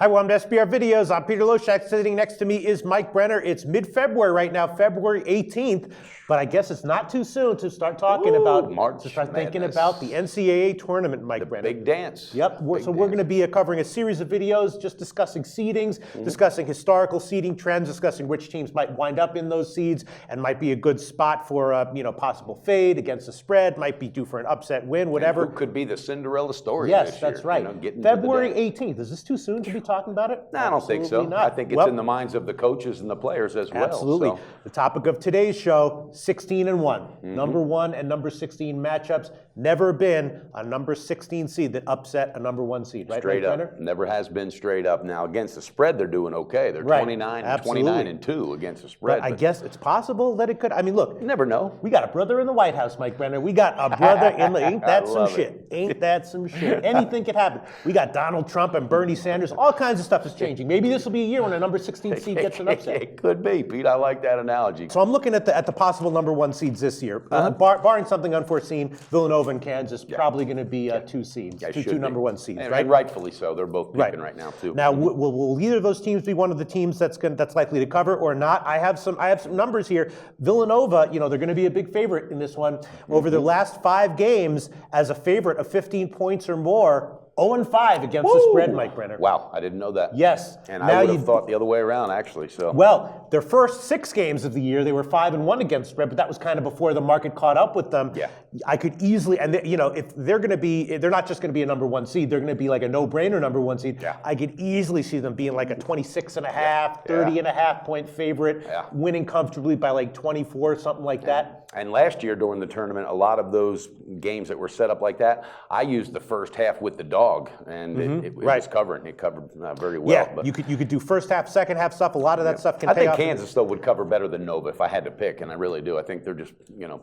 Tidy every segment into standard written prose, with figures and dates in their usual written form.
Hi, welcome to SBR Videos. I'm Peter Loshak. Sitting next to me is Mike Brenner. It's mid-February right now, February 18th, but I guess it's not too soon to start talking thinking about the NCAA tournament, Mike Brenner. Big dance. Yep. We're going to be covering a series of videos just discussing seedings, discussing historical seeding trends, discussing which teams might wind up in those seeds and might be a good spot for possible fade against the spread, might be due for an upset win, whatever. And who could be the Cinderella story yes, this year? That's right. February 18th. Is this too soon to be talking about it? No, I don't think so. Not. I think it's in the minds of the coaches and the players as well. Absolutely. So. The topic of today's show, 16-1. Number 1 and number 16 matchups. Never been a number 16 seed that upset a number 1 seed, right? Straight up. Brenner? Never has been straight up. Now, against the spread, they're doing okay. They're 29-2 against the spread. But I guess it's possible that it could. I mean, look. You never know. We got a brother in the White House, Mike Brenner. We got a brother in the. Ain't that some shit? Ain't that some shit? Anything could happen. We got Donald Trump and Bernie Sanders. All kinds of stuff is changing. Maybe this will be a year when a number 16 seed gets an upset. It could be, Pete. I like that analogy. So I'm looking at the possible number 1 seeds this year. Barring something unforeseen, Villanova and Kansas probably going to be 2 seeds, two number 1 seeds, right? And rightfully so. They're both peaking right now too. Now, will either of those teams be one of the teams that's likely to cover or not? I have some numbers here. Villanova, they're going to be a big favorite in this one. Over their last 5 games, as a favorite of 15 points or more. 0-5 against the spread, Mike Brenner. Wow, I didn't know that. Yes. And I would have thought the other way around, actually. So. Well, their first 6 games of the year, they were 5-1 against spread, but that was kind of before the market caught up with them. Yeah. I could easily, and if they're going to be, they're not just going to be a number 1 seed, they're going to be like a no-brainer number 1 seed. Yeah. I could easily see them being like a 26.5, 30.5 point favorite, winning comfortably by like 24, something like that. And last year during the tournament, a lot of those games that were set up like that, I used the first half with the dog, and it was covering. It covered very well. Yeah, but you could do first half, second half stuff. A lot of that stuff can pay off. I think Kansas, though, would cover better than Nova if I had to pick, and I really do. I think they're just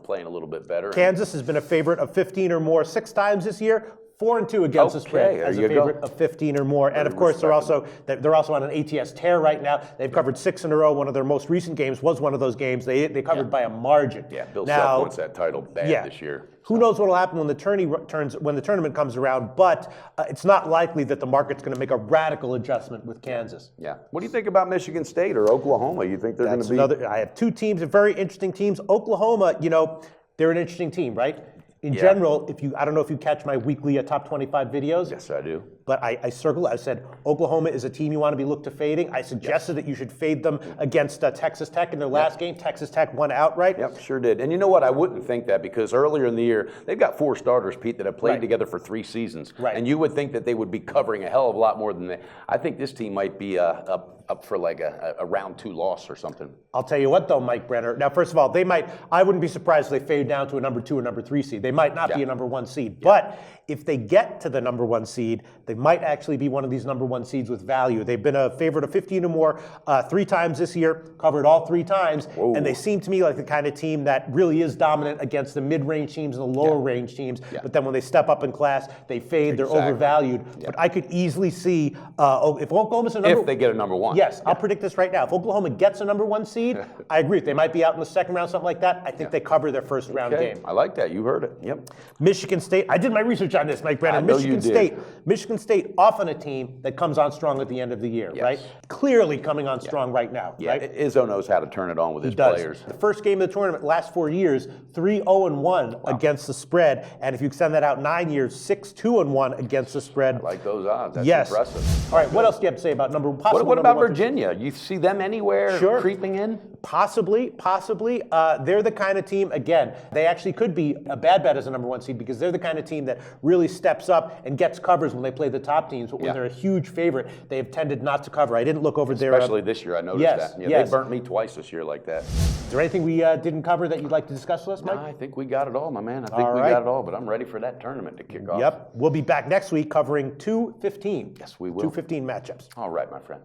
playing a little bit better. Kansas has been a favorite of 15 or more 6 times this year. 4-2 against the spread as a favorite of 15 or more. And of course, they're also on an ATS tear right now. They've covered 6 in a row. One of their most recent games was one of those games. They covered by a margin. Yeah, Bill Self wants that title bad this year. Who knows what will happen when the tournament comes around? But it's not likely that the market's going to make a radical adjustment with Kansas. Yeah. What do you think about Michigan State or Oklahoma? You think they're going to be? I have 2 teams, very interesting teams. Oklahoma, they're an interesting team, right? In general, I don't know if you catch my weekly top 25 videos. Yes, I do. But I said, Oklahoma is a team you want to be looked to fading. I suggested that you should fade them against Texas Tech in their last game. Texas Tech won outright. Yep, sure did. And you know what? I wouldn't think that because earlier in the year, they've got 4 starters, Pete, that have played together for 3 seasons. Right. And you would think that they would be covering a hell of a lot more than they. I think this team might be up for like a round 2 loss or something. I'll tell you what, though, Mike Brenner. Now, first of all, I wouldn't be surprised if they fade down to a number 2 or number 3 seed. They might not be a number 1 seed. But if they get to the number 1 seed, they might actually be one of these number 1 seeds with value. They've been a favorite of 15 or more 3 times this year, covered all 3 times. Whoa. And they seem to me like the kind of team that really is dominant against the mid-range teams and the lower-range teams. Yeah. But then when they step up in class, they fade. They're overvalued. Yeah. But I could easily see if Oklahoma's a number... If they get a number 1. Yes, I'll predict this right now. If Oklahoma gets a number 1 seed, I agree. They might be out in the second round, something like that. I think they cover their first round game. I like that. You heard it. Yep. Michigan State. I did my research on this, Mike Brenner. Michigan State often a team that comes on strong at the end of the year, right? Clearly coming on strong right now, right? Izzo knows how to turn it on with his players. The first game of the tournament, last 4 years, 3-0-1 against the spread. And if you extend that out 9 years, 6-2-1 against the spread. I like those odds. That's impressive. All right, what else do you have to say about What about Virginia? You see them anywhere creeping in? Possibly. They're the kind of team, again, they actually could be a bad bet as a number 1 seed because they're the kind of team that really steps up and gets covers when they play the top teams. But when they're a huge favorite, they have tended not to cover. I didn't look over there. Especially this year, I noticed that. They burnt me twice this year like that. Is there anything we didn't cover that you'd like to discuss with us, Mike? No, I think we got it all, my man. I think we got it all, but I'm ready for that tournament to kick off. Yep. We'll be back next week covering 2-15. Yes, we will. 2-15 matchups. All right, my friend.